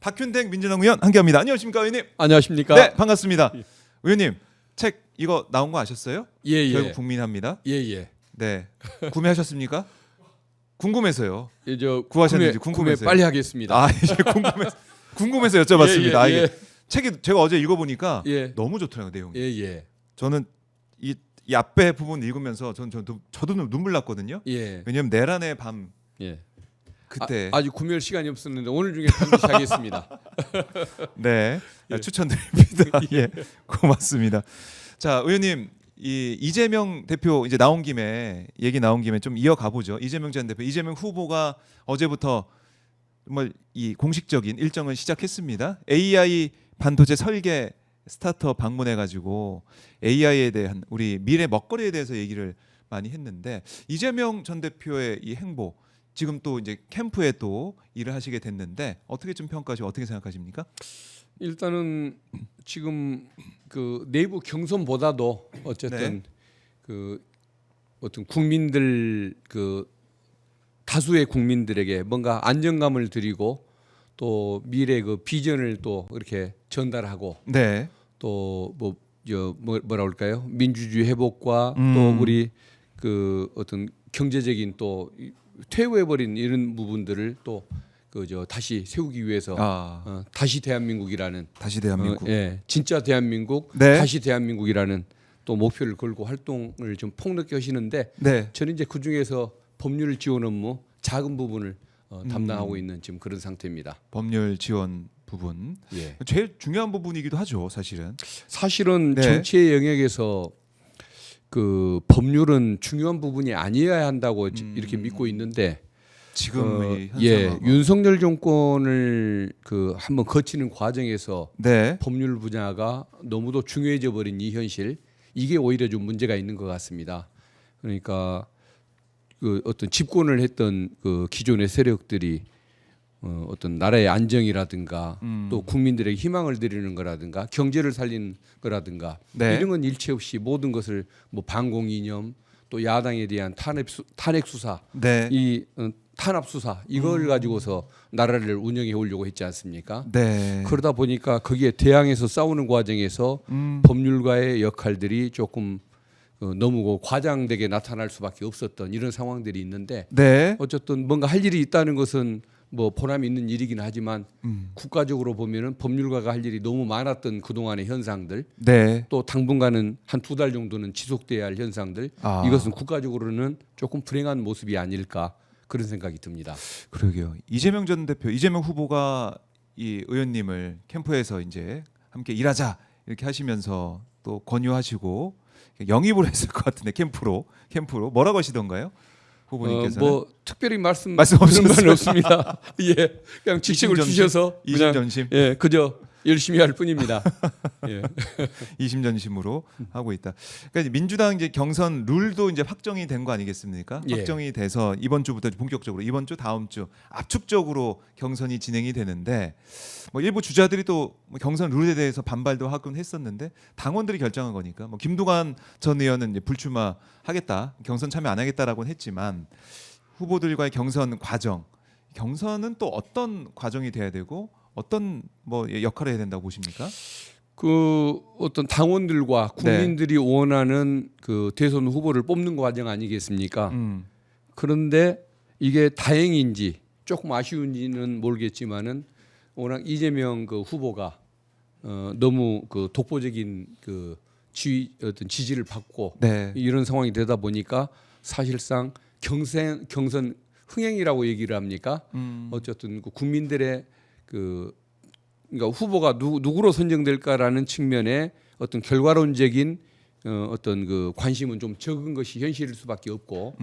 박균택 민주당 의원 함께합니다. 안녕하십니까 의원님? 안녕하십니까? 네, 반갑습니다. 의원님 책 이거 나온 거 아셨어요? 예. 결국 국민합니다. 예. 네, 구매하셨습니까? 궁금해서요. 저 구하셨는지 구매 궁금해서요. 빨리 하겠습니다. 아 이제 궁금해서 여쭤봤습니다. 아, 이게 예. 책이 제가 어제 읽어보니까 예. 너무 좋더라고요 내용이. 예. 저는 이 앞에 부분 읽으면서 저도 눈물 났거든요. 예. 왜냐면 내란의 밤 예. 그때 아직 구매할 시간이 없었는데 오늘 중에 반드시 하겠습니다. 네 예. 추천드립니다. 예, 고맙습니다. 자 의원님 이재명 대표 이제 얘기 나온 김에 좀 이어가 보죠. 이재명 전 대표, 이재명 후보가 어제부터 정말 이 공식적인 일정을 시작했습니다. AI 반도체 설계 스타트업 방문해 가지고 AI에 대한 우리 미래 먹거리에 대해서 얘기를 많이 했는데 이재명 전 대표의 이 행보 지금 또 이제 캠프에 또 일을 하시게 됐는데 어떻게 좀 평가하시고 어떻게 생각하십니까? 일단은 지금 그 내부 경선보다도 어쨌든 네. 그 어떤 국민들 그 다수의 국민들에게 뭔가 안정감을 드리고 또 미래 그 비전을 또 이렇게 전달하고 네. 또 뭐라 그럴까요? 민주주의 회복과 또 우리 그 어떤 경제적인 또 퇴후해버린 이런 부분들을 또 그저 다시 세우기 위해서 다시 대한민국이라는 다시 대한민국. 진짜 대한민국 네. 다시 대한민국이라는 또 목표를 걸고 활동을 좀 폭넓게 하시는데 네. 저는 이제 그 중에서 법률 지원 업무 작은 부분을 담당하고 있는 지금 그런 상태입니다. 법률 지원 부분. 예. 제일 중요한 부분이기도 하죠, 사실은. 사실은 네. 정치의 영역에서 그 법률은 중요한 부분이 아니어야 한다고 이렇게 믿고 있는데 지금의 현 상황. 윤석열 정권을 그 한번 거치는 과정에서 네. 법률 분야가 너무도 중요해져 버린 이 현실 이게 오히려 좀 문제가 있는 것 같습니다. 그러니까 그 어떤 집권을 했던 그 기존의 세력들이 어떤 나라의 안정이라든가 또 국민들에게 희망을 드리는 거라든가 경제를 살리는 거라든가 네. 이런 건 일체 없이 모든 것을 뭐 반공 이념 또 야당에 대한 탄핵 수사 네. 이 탄압 수사 이걸 가지고서 나라를 운영해 오려고 했지 않습니까? 네. 그러다 보니까 거기에 대항해서 싸우는 과정에서 법률가의 역할들이 조금 너무 과장되게 나타날 수밖에 없었던 이런 상황들이 있는데 네. 어쨌든 뭔가 할 일이 있다는 것은 뭐 보람이 있는 일이긴 하지만 국가적으로 보면은 법률가가 할 일이 너무 많았던 그동안의 현상들 네. 또 당분간은 한 두 달 정도는 지속돼야 할 현상들 이것은 국가적으로는 조금 불행한 모습이 아닐까 그런 생각이 듭니다. 그러게요. 이재명 전 대표, 이재명 후보가 이 의원님을 캠프에서 이제 함께 일하자 이렇게 하시면서 또 권유하시고 영입을 했을 것 같은데 캠프로 뭐라고 하시던가요? 후보님께서는 뭐 특별히 말씀 없으셨어요? 그런 건 없습니다. 예, 그냥 직책을 주셔서 그냥 이심전심 그저 열심히 할 뿐입니다. 예. 이심전심으로 하고 있다. 그러니까 민주당 이제 경선 룰도 이제 확정이 된 거 아니겠습니까? 예. 확정이 돼서 이번 주부터 본격적으로 이번 주 다음 주 압축적으로 경선이 진행이 되는데 뭐 일부 주자들이 또 경선 룰에 대해서 반발도 하곤 했었는데 당원들이 결정한 거니까 뭐 김두관 전 의원은 이제 불출마하겠다, 경선 참여 안 하겠다라고는 했지만 후보들과의 경선 과정, 경선은 또 어떤 과정이 돼야 되고 어떤 뭐 역할을 해야 된다고 보십니까? 그 어떤 당원들과 국민들이 원하는 그 대선 후보를 뽑는 과정 아니겠습니까? 그런데 이게 다행인지 조금 아쉬운지는 모르겠지만은 워낙 이재명 그 후보가 너무 그 독보적인 그 어떤 지지를 받고 네. 이런 상황이 되다 보니까 사실상 경선 흥행이라고 얘기를 합니까? 어쨌든 그 국민들의 그러니까 후보가 누구로 선정될까라는 측면에 어떤 결과론적인 어떤 그 관심은 좀 적은 것이 현실일 수밖에 없고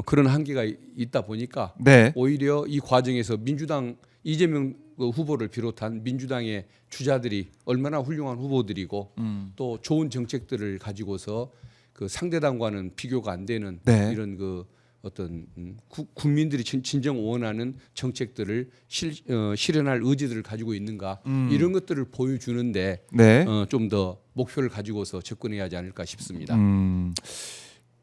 그런 한계가 있다 보니까 네. 오히려 이 과정에서 민주당 이재명 후보를 비롯한 민주당의 주자들이 얼마나 훌륭한 후보들이고 또 좋은 정책들을 가지고서 그 상대당과는 비교가 안 되는 네. 이런 그 어떤 국민들이 진정 원하는 정책들을 실현할 의지들을 가지고 있는가 이런 것들을 보여주는데 네. 좀 더 목표를 가지고서 접근해야 하지 않을까 싶습니다.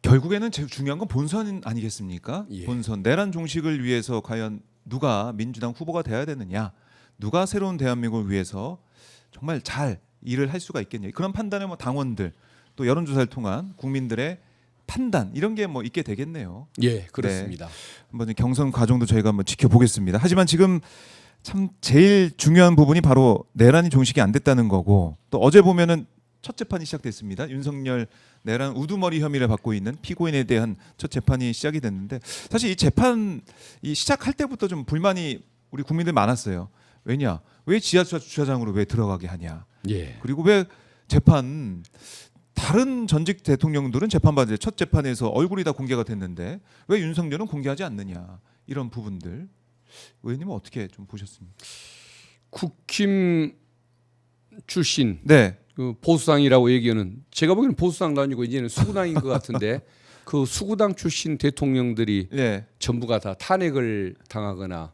결국에는 제일 중요한 건 본선 아니겠습니까? 예. 본선 내란 종식을 위해서 과연 누가 민주당 후보가 돼야 되느냐 누가 새로운 대한민국을 위해서 정말 잘 일을 할 수가 있겠냐. 그런 판단을 뭐 당원들 또 여론조사를 통한 국민들의 판단 이런 게 뭐 있게 되겠네요. 예, 그렇습니다. 한번 경선 과정도 저희가 한번 지켜보겠습니다. 하지만 지금 참 제일 중요한 부분이 바로 내란이 종식이 안 됐다는 거고 또 어제 보면은 첫 재판이 시작됐습니다. 윤석열 내란 우두머리 혐의를 받고 있는 피고인에 대한 첫 재판이 시작이 됐는데 사실 이 재판 이 시작할 때부터 좀 불만이 우리 국민들 많았어요. 왜냐? 왜 지하철 주차장으로 왜 들어가게 하냐? 예. 그리고 왜 재판 다른 전직 대통령들은 재판받을 때 첫 재판에서 얼굴이 다 공개가 됐는데 왜 윤석열은 공개하지 않느냐? 이런 부분들 의원님은 어떻게 좀 보셨습니까? 국힘 출신 네. 그 보수당이라고 얘기하는 제가 보기에는 보수당도 아니고 이제는 수구당인 것 같은데 그 수구당 출신 대통령들이 네. 전부가 다 탄핵을 당하거나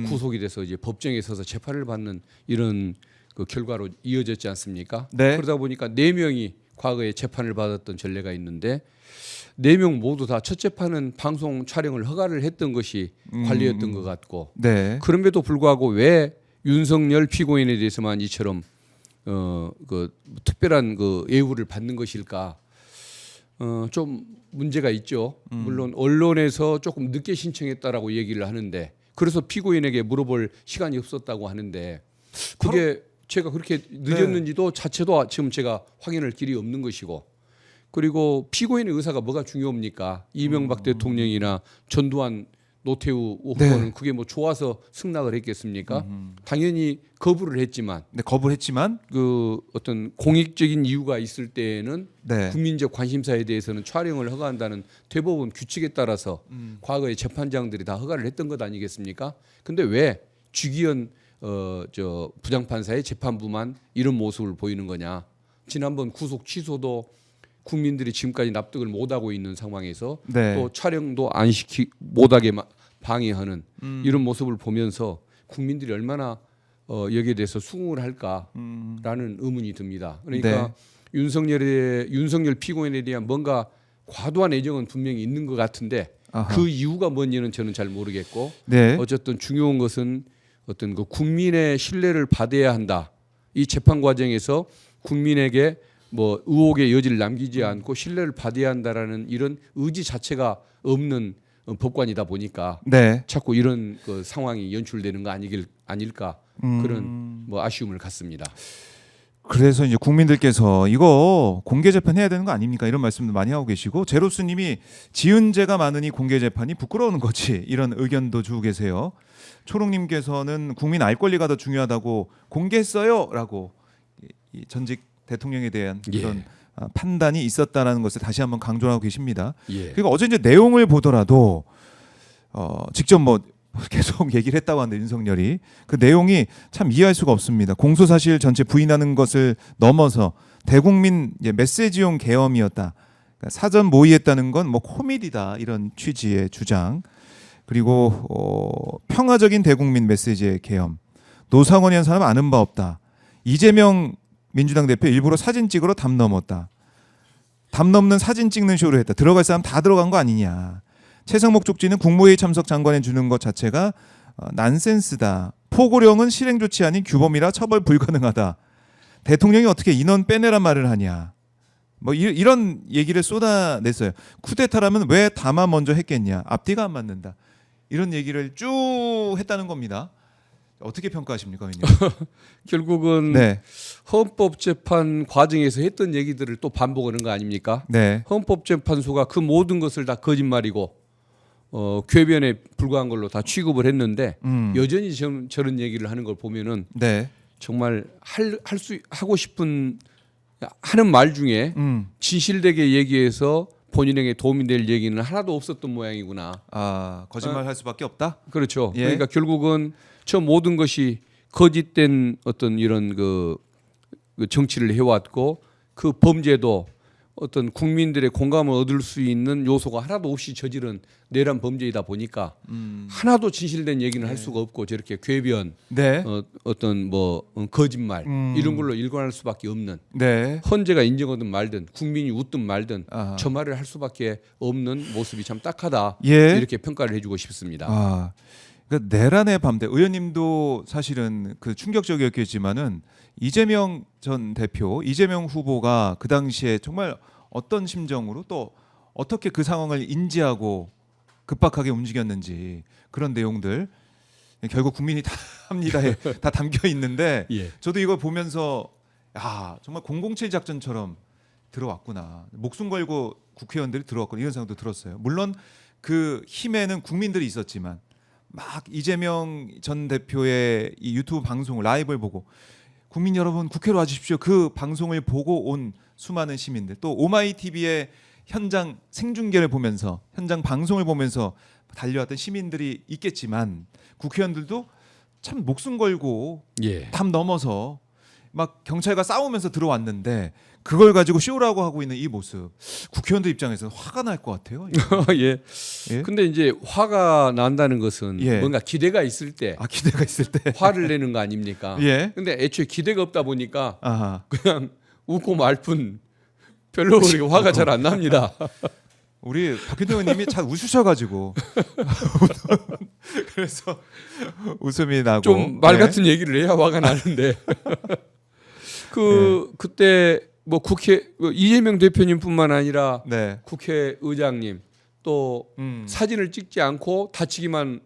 구속이 돼서 이제 법정에 서서 재판을 받는 이런 그 결과로 이어졌지 않습니까? 네. 그러다 보니까 4명이 과거에 재판을 받았던 전례가 있는데 4명 모두 다 첫 재판은 방송 촬영을 허가를 했던 것이 관례였던 것 같고 네. 그럼에도 불구하고 왜 윤석열 피고인에 대해서만 이처럼 그 특별한 그 예우를 받는 것일까? 좀 문제가 있죠. 물론 언론에서 조금 늦게 신청했다라고 얘기를 하는데 그래서 피고인에게 물어볼 시간이 없었다고 하는데 그게 제가 그렇게 늦었는지도 자체도 지금 제가 확인할 길이 없는 것이고 그리고 피고인의 의사가 뭐가 중요합니까? 이명박 대통령이나 전두환 노태우 후보는 네. 그게 뭐 좋아서 승낙을 했겠습니까? 당연히 거부를 했지만 네, 거부를 했지만 그 어떤 공익적인 이유가 있을 때에는 네. 국민적 관심사에 대해서는 촬영을 허가한다는 대법원 규칙에 따라서 과거에 재판장들이 다 허가를 했던 것 아니겠습니까? 근데 왜 주기현 저 부장판사의 재판부만 이런 모습을 보이는 거냐? 지난번 구속 취소도 국민들이 지금까지 납득을 못하고 있는 상황에서 네. 또 촬영도 안 못하게 방해하는 이런 모습을 보면서 국민들이 얼마나 여기에 대해서 수긍을 할까라는 의문이 듭니다. 그러니까 네. 윤석열 피고인에 대한 뭔가 과도한 애정은 분명히 있는 것 같은데 아하. 그 이유가 뭔지는 저는 잘 모르겠고 네. 어쨌든 중요한 것은 어떤 그 국민의 신뢰를 받아야 한다. 이 재판 과정에서 국민에게 뭐 의혹의 여지를 남기지 않고 신뢰를 받아야 한다라는 이런 의지 자체가 없는 법관이다 보니까 네. 자꾸 이런 그 상황이 연출되는 거 아닐까 그런 뭐 아쉬움을 갖습니다. 그래서 이제 국민들께서 이거 공개 재판 해야 되는 거 아닙니까? 이런 말씀도 많이 하고 계시고 제로스님이 지은 죄가 많으니 공개 재판이 부끄러운 거지 이런 의견도 주고 계세요. 초롱님께서는 국민 알 권리가 더 중요하다고 공개했어요라고 이 전직 대통령에 대한 그런 판단이 있었다라는 것을 다시 한번 강조하고 계십니다. 예. 그리고 어제 이제 내용을 보더라도 직접 뭐 계속 얘기를 했다고 하는데 윤석열이 그 내용이 참 이해할 수가 없습니다. 공소 사실 전체 부인하는 것을 넘어서 대국민 메시지용 계엄이었다. 그러니까 사전 모의했다는 건 뭐 코미디다 이런 취지의 주장. 그리고 평화적인 대국민 메시지의 계엄. 노상원이 한 사람 아는 바 없다. 이재명 민주당 대표 일부러 사진 찍으러 담 넘었다. 담 넘는 사진 찍는 쇼를 했다. 들어갈 사람 다 들어간 거 아니냐. 최상목 쪽지는 국무회의 참석 장관에 주는 것 자체가 난센스다. 포고령은 실행 조치 아닌 규범이라 처벌 불가능하다. 대통령이 어떻게 인원 빼내란 말을 하냐. 뭐 이런 얘기를 쏟아냈어요. 쿠데타라면 왜 담아 먼저 했겠냐. 앞뒤가 안 맞는다. 이런 얘기를 쭉 했다는 겁니다. 어떻게 평가하십니까, 의원님? 결국은 네. 헌법재판 과정에서 했던 얘기들을 또 반복하는 거 아닙니까? 네. 헌법재판소가 그 모든 것을 다 거짓말이고 궤변에 불과한 걸로 다 취급을 했는데 여전히 저런 얘기를 하는 걸 보면은 네. 정말 하고 싶은 하는 말 중에 진실되게 얘기해서 본인에게 도움이 될 얘기는 하나도 없었던 모양이구나. 아, 거짓말 할 수밖에 없다. 그렇죠. 예. 그러니까 결국은 저 모든 것이 거짓된 어떤 이런 그 정치를 해왔고 그 범죄도 어떤 국민들의 공감을 얻을 수 있는 요소가 하나도 없이 저지른 내란 범죄이다 보니까 하나도 진실된 얘기는 할 수가 없고 저렇게 궤변, 네. 어떤 뭐 거짓말 이런 걸로 일관할 수밖에 없는 네. 헌재가 인정하든 말든 국민이 웃든 말든 아하. 저 말을 할 수밖에 없는 모습이 참 딱하다 예. 이렇게 평가를 해주고 싶습니다. 아, 그러니까 내란의 밤때 의원님도 사실은 그 충격적이었겠지만은 이재명 전 대표, 이재명 후보가 그 당시에 정말 어떤 심정으로 또 어떻게 그 상황을 인지하고 급박하게 움직였는지 그런 내용들 결국 국민이 다 합니다에 다 담겨 있는데 예. 저도 이걸 보면서 야 정말 007 작전처럼 들어왔구나, 목숨 걸고 국회의원들이 들어왔구나 이런 생각도 들었어요. 물론 그 힘에는 국민들이 있었지만 막 이재명 전 대표의 이 유튜브 방송을 라이브를 보고 국민 여러분 국회로 와주십시오 그 방송을 보고 온 수많은 시민들, 또 오마이 TV의 현장 생중계를 보면서 현장 방송을 보면서 달려왔던 시민들이 있겠지만 국회의원들도 참 목숨 걸고 예. 담 넘어서 막 경찰과 싸우면서 들어왔는데 그걸 가지고 쇼라고 하고 있는 이 모습 국회의원들 입장에서는 화가 날 것 같아요. 예. 예? 근데 이제 화가 난다는 것은 예. 뭔가 기대가 있을 때 아 기대가 있을 때 화를 내는 거 아닙니까? 예. 근데 애초에 기대가 없다 보니까 아하. 그냥 웃고 말 뿐 별로 우리가 화가 잘 안 납니다. 우리 박현도 의원님이 잘 웃으셔가지고 그래서 웃음이 나고 좀 말 네. 같은 얘기를 해야 화가 나는데 그때 뭐 국회 이재명 대표님뿐만 아니라 네. 국회의장님 또 사진을 찍지 않고 다치기만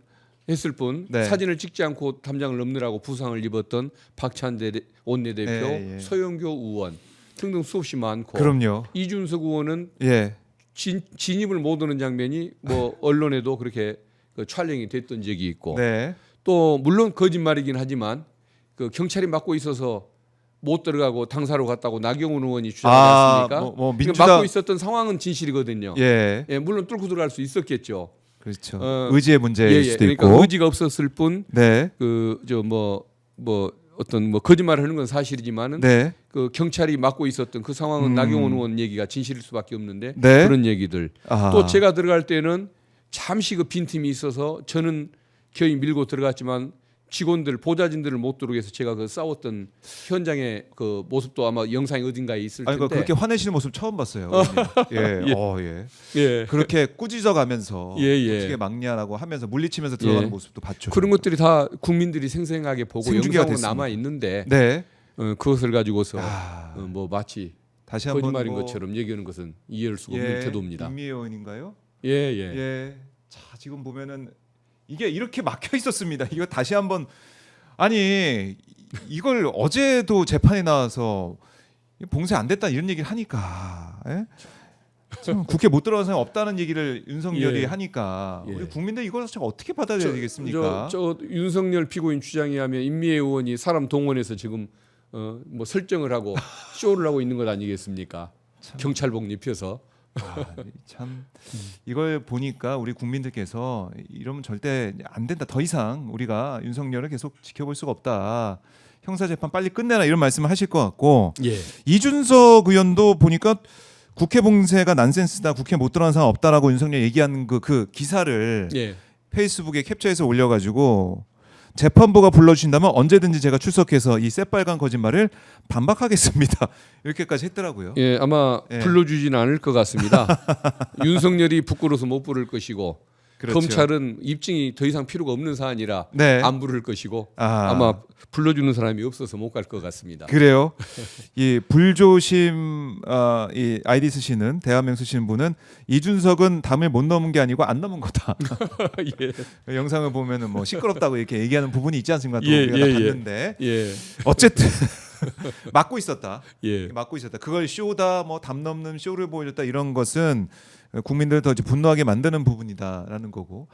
했을 뿐 네. 사진을 찍지 않고 담장을 넘느라고 부상을 입었던 박찬 원내대표, 예, 예. 서영교 의원 등등 수없이 많고 그럼요. 이준석 의원은 예. 진입을 못 오는 장면이 뭐 언론에도 그렇게 그 촬영이 됐던 적이 있고 네. 또 물론 거짓말이긴 하지만 그 경찰이 막고 있어서 못 들어가고 당사로 갔다고 나경원 의원이 주장하지 않습니까? 뭐 그러니까 민주당 막고 있었던 상황은 진실이거든요. 예. 예, 물론 뚫고 들어갈 수 있었겠죠. 그렇죠. 어, 의지의 문제일 수도 그러니까 있고. 의지가 없었을 뿐 네. 그 저 뭐 어떤 뭐 거짓말을 하는 건 사실이지만은 네. 그 경찰이 막고 있었던 그 상황은 나경원 의원 얘기가 진실일 수밖에 없는데 네. 그런 얘기들. 아하. 또 제가 들어갈 때는 잠시 그 빈틈이 있어서 저는 겨우 밀고 들어갔지만 직원들 보좌진들을 못 들어오게 해서 제가 그 싸웠던 현장의 그 모습도 아마 영상이 어딘가에 있을 텐데. 아니 그러니까 그렇게 화내시는 모습 처음 봤어요. 예. 예. 예. 예. 그렇게 꾸짖어 가면서 예, 예. 어떻게 막냐라고 하면서 물리치면서 들어가는 예. 모습도 봤죠. 그런 것들이 다 국민들이 생생하게 보고 생중계가 영상으로 됐습니다. 남아 있는데 네. 그것을 가지고서 아, 뭐 마치 다시 한번 거짓말인 뭐, 것처럼 얘기하는 것은 이해할 수가 없는 태도입니다. 임미 의원인가요? 예, 예. 예. 자, 지금 보면은 이게 이렇게 막혀 있었습니다. 이거 다시 한번 아니 이걸 어제도 재판에 나와서 봉쇄 안 됐다 이런 얘기를 하니까 예? 지금 국회 못 들어간 사람 없다는 얘기를 윤석열이 예. 하니까 예. 우리 국민들 이걸 참 어떻게 받아들여야 되겠습니까? 저 윤석열 피고인 주장에 하면 임미애 의원이 사람 동원해서 지금 뭐 설정을 하고 쇼를 하고 있는 것 아니겠습니까? 경찰복 입혀서. 아, 참 이걸 보니까 우리 국민들께서 이러면 절대 안 된다. 더 이상 우리가 윤석열을 계속 지켜볼 수가 없다. 형사 재판 빨리 끝내라 이런 말씀을 하실 것 같고 예. 이준석 의원도 보니까 국회 봉쇄가 난센스다. 국회 못 들어간 사람 없다라고 윤석열 얘기한 그 기사를 예. 페이스북에 캡처해서 올려가지고 재판부가 불러주신다면 언제든지 제가 출석해서 이 새빨간 거짓말을 반박하겠습니다. 이렇게까지 했더라고요. 예, 아마 예. 불러주지는 않을 것 같습니다. 윤석열이 부끄러워서 못 부를 것이고 그렇죠. 검찰은 입증이 더 이상 필요가 없는 사안이라 네. 안 부를 것이고 아. 아마 불러주는 사람이 없어서 못 갈 것 같습니다. 그래요. 이 불조심 이 아이디 쓰시는 대화명 쓰시는 분은 이준석은 담을 못 넘은 게 아니고 안 넘은 거다. 예. 영상을 보면은 뭐 시끄럽다고 이렇게 얘기하는 부분이 있지 않습니까? 또 예, 우리가 예, 다 예. 봤는데 예. 어쨌든 막고 있었다. 예. 막고 있었다. 그걸 쇼다, 뭐 담 넘는 쇼를 보여줬다 이런 것은 국민들을 더 이제 분노하게 만드는 부분이다라는 거고